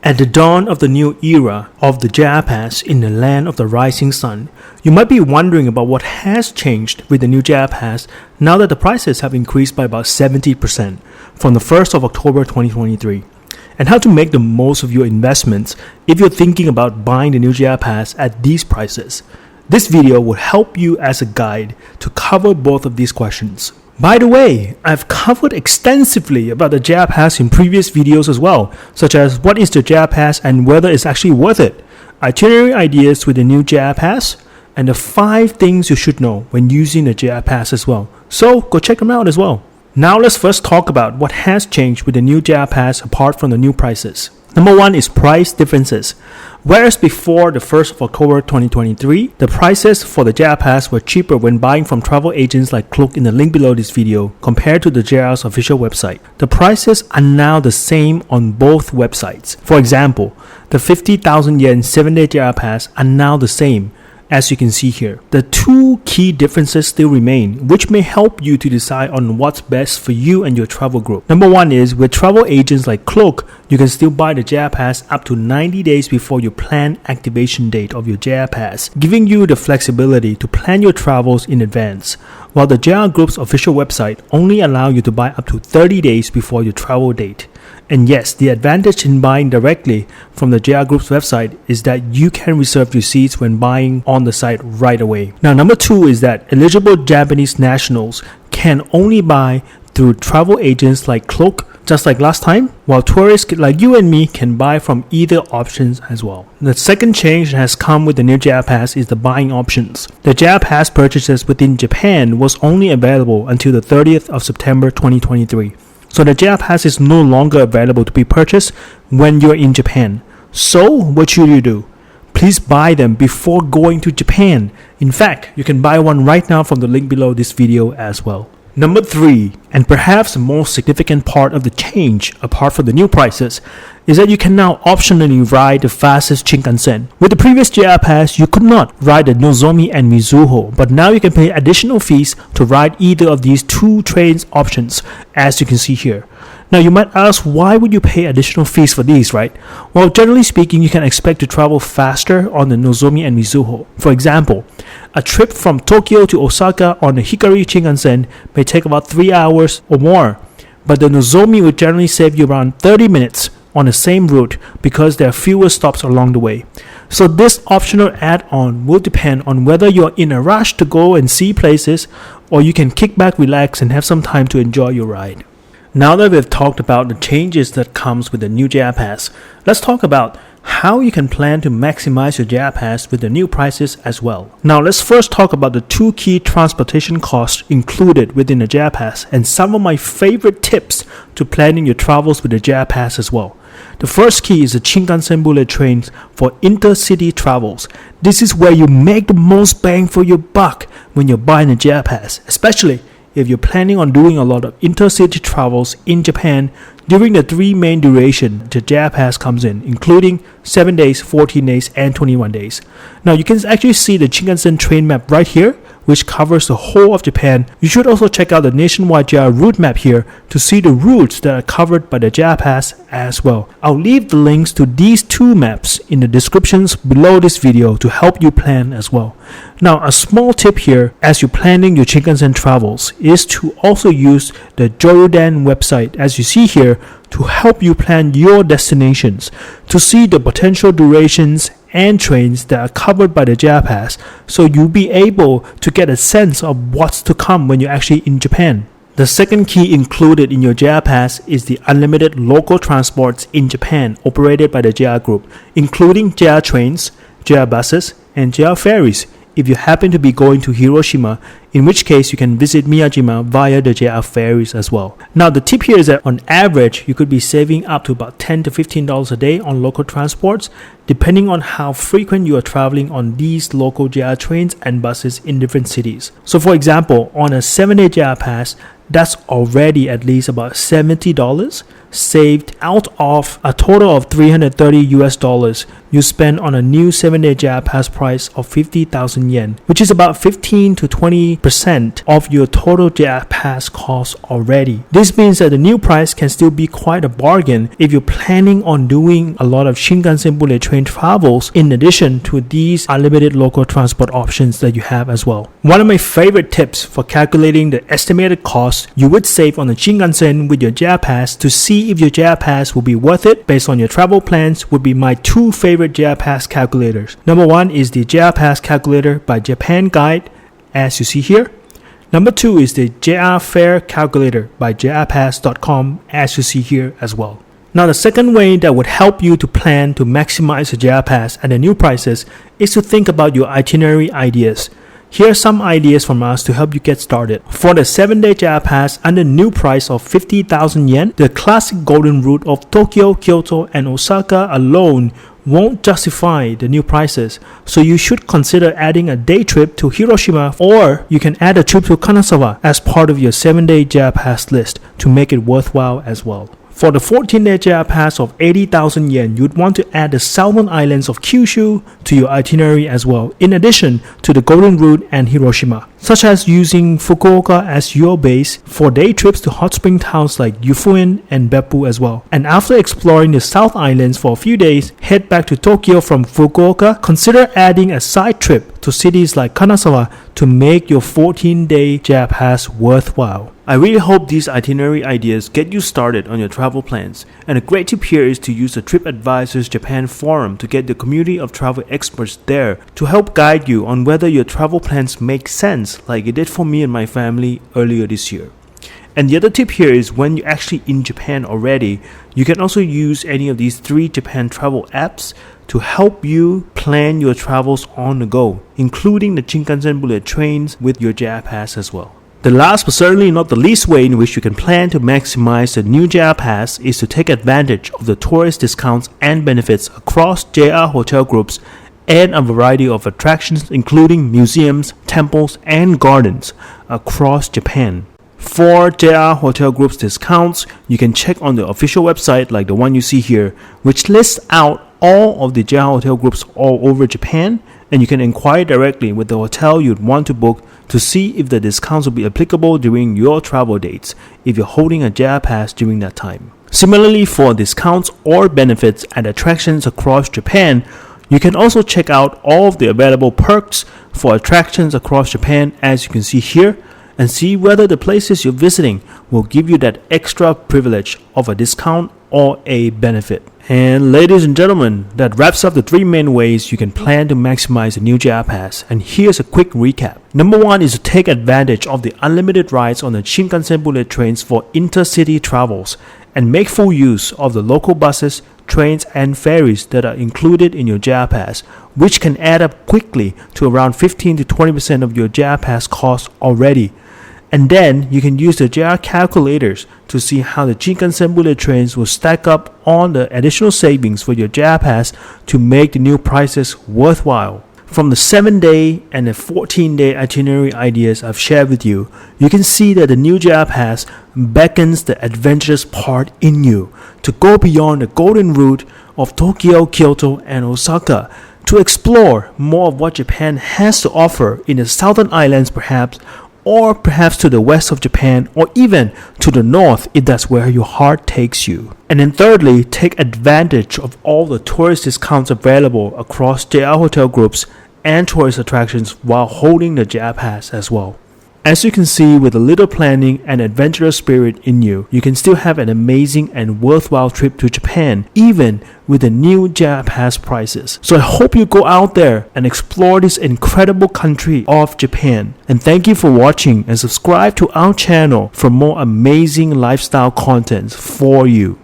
At the dawn of the new era of the JR Pass in the land of the rising sun, you might be wondering about what has changed with the new JR Pass now that the prices have increased by about 70% from the 1st of October 2023, and how to make the most of your investments if you're thinking about buying the new JR Pass at these prices. This video will help you as a guide to cover both of these questions. By the way, I've covered extensively about the JR Pass in previous videos as well, such as what is the JR Pass and whether it's actually worth it, itinerary ideas with the new JR Pass, and the 5 things you should know when using the JR Pass as well. So go check them out as well. Now let's first talk about what has changed with the new JR Pass apart from the new prices. Number 1 is price differences. Whereas before the 1st of October 2023, the prices for the JR Pass were cheaper when buying from travel agents like Klook in the link below this video compared to the JR's official website. The prices are now the same on both websites. For example, the 50,000 yen 7-day JR Pass are now the same, as you can see here. The 2 key differences still remain, which may help you to decide on what's best for you and your travel group. Number 1 is, with travel agents like Klook, you can still buy the JR Pass up to 90 days before your planned activation date of your JR Pass, giving you the flexibility to plan your travels in advance, while the JR Group's official website only allows you to buy up to 30 days before your travel date. And yes, the advantage in buying directly from the JR Group's website is that you can reserve your seats when buying on the site right away. Now, number 2 is that eligible Japanese nationals can only buy through travel agents like Klook, just like last time, while tourists like you and me can buy from either options as well. The second change that has come with the new JR Pass is the buying options. The JR Pass purchases within Japan was only available until the 30th of September 2023. So the JR Pass is no longer available to be purchased when you're in Japan. So what should you do? Please buy them before going to Japan. In fact, you can buy one right now from the link below this video as well. Number 3, and perhaps the most significant part of the change, apart from the new prices, is that you can now optionally ride the fastest Shinkansen. With the previous JR Pass, you could not ride the Nozomi and Mizuho, but now you can pay additional fees to ride either of these 2 trains options, as you can see here. Now you might ask, why would you pay additional fees for these, right? Well, generally speaking, you can expect to travel faster on the Nozomi and Mizuho. For example, a trip from Tokyo to Osaka on the Hikari Shinkansen may take about 3 hours or more, but the Nozomi will generally save you around 30 minutes on the same route because there are fewer stops along the way. So this optional add-on will depend on whether you're in a rush to go and see places, or you can kick back, relax, and have some time to enjoy your ride. Now that we've talked about the changes that comes with the new JR Pass, let's talk about how you can plan to maximize your JR Pass with the new prices as well. Now let's first talk about the 2 key transportation costs included within the JR Pass and some of my favorite tips to planning your travels with the JR Pass as well. The first key is the Shinkansen bullet trains for intercity travels. This is where you make the most bang for your buck when you're buying a JR Pass, especially if you're planning on doing a lot of intercity travels in Japan during the 3 main duration the JR Pass comes in, including 7 days, 14 days, and 21 days. Now you can actually see the Shinkansen train map right here, which covers the whole of Japan. You should also check out the nationwide JR route map here to see the routes that are covered by the JR Pass as well. I'll leave the links to these 2 maps in the descriptions below this video to help you plan as well. Now, a small tip here as you're planning your Shinkansen travels is to also use the Jorudan website, as you see here, to help you plan your destinations, to see the potential durations and trains that are covered by the JR Pass, so you'll be able to get a sense of what's to come when you're actually in Japan. The second key included in your JR Pass is the unlimited local transports in Japan operated by the JR Group, including JR trains, JR buses, and JR ferries if you happen to be going to Hiroshima, in which case you can visit Miyajima via the JR ferries as well. Now the tip here is that on average, you could be saving up to about $10 to $15 a day on local transports, depending on how frequent you are traveling on these local JR trains and buses in different cities. So for example, on a 7-day JR Pass, that's already at least about $70 saved out of a total of $330 you spend on a new 7-day JAL Pass price of 50,000 yen, which is about 15 to 20% of your total JAL Pass cost already. This means that the new price can still be quite a bargain if you're planning on doing a lot of Shinkansen bullet train travels in addition to these unlimited local transport options that you have as well. One of my favorite tips for calculating the estimated cost you would save on the Shinkansen with your JAL Pass to see if your JAL Pass will be worth it based on your travel plans would be my two favorite JAL Pass calculators. Number one is the JAL Pass calculator by Japan Guide, as you see here. Number two is the JR Fare calculator by JRPass.com, as you see here as well. Now, the second way that would help you to plan to maximize the JR Pass at the new prices is to think about your itinerary ideas. Here are some ideas from us to help you get started. For the 7-day JR Pass under new price of 50,000 yen, the classic golden route of Tokyo, Kyoto, and Osaka alone won't justify the new prices, so you should consider adding a day trip to Hiroshima, or you can add a trip to Kanazawa as part of your 7-day JR Pass list to make it worthwhile as well. For the 14-day JR Pass of 80,000 yen, you'd want to add the southern islands of Kyushu to your itinerary as well, in addition to the Golden Route and Hiroshima, such as using Fukuoka as your base for day trips to hot spring towns like Yufuen and Beppu as well. And after exploring the South Islands for a few days, head back to Tokyo from Fukuoka. Consider adding a side trip to cities like Kanazawa to make your 14-day JR Pass worthwhile. I really hope these itinerary ideas get you started on your travel plans, and a great tip here is to use the TripAdvisor's Japan forum to get the community of travel experts there to help guide you on whether your travel plans make sense, like it did for me and my family earlier this year. And the other tip here is when you're actually in Japan already, you can also use any of these 3 Japan travel apps to help you plan your travels on the go, including the Shinkansen bullet trains with your JR Pass as well. The last but certainly not the least way in which you can plan to maximize the new JR Pass is to take advantage of the tourist discounts and benefits across JR hotel groups and a variety of attractions including museums, temples, and gardens across Japan. For JR hotel groups discounts, you can check on the official website like the one you see here, which lists out all of the JR hotel groups all over Japan, and you can inquire directly with the hotel you'd want to book to see if the discounts will be applicable during your travel dates if you're holding a JR Pass during that time. Similarly, for discounts or benefits at attractions across Japan, you can also check out all of the available perks for attractions across Japan, as you can see here, and see whether the places you're visiting will give you that extra privilege of a discount or a benefit. And ladies and gentlemen, that wraps up the 3 main ways you can plan to maximize the new JR Pass. And here's a quick recap. Number 1 is to take advantage of the unlimited rides on the Shinkansen bullet trains for intercity travels and make full use of the local buses, trains, and ferries that are included in your JR Pass, which can add up quickly to around 15 to 20% of your JR Pass cost already. And then you can use the JR calculators to see how the Shinkansen bullet trains will stack up on the additional savings for your JR Pass to make the new prices worthwhile. From the 7-day and the 14-day itinerary ideas I've shared with you, you can see that the new JR Pass beckons the adventurous part in you to go beyond the golden route of Tokyo, Kyoto, and Osaka to explore more of what Japan has to offer in the southern islands perhaps, or perhaps to the west of Japan, or even to the north if that's where your heart takes you. And then thirdly, take advantage of all the tourist discounts available across JR hotel groups and tourist attractions while holding the JR Pass as well. As you can see, with a little planning and adventurous spirit in you, you can still have an amazing and worthwhile trip to Japan, even with the new JR Pass prices. So I hope you go out there and explore this incredible country of Japan. And thank you for watching, and subscribe to our channel for more amazing lifestyle content for you.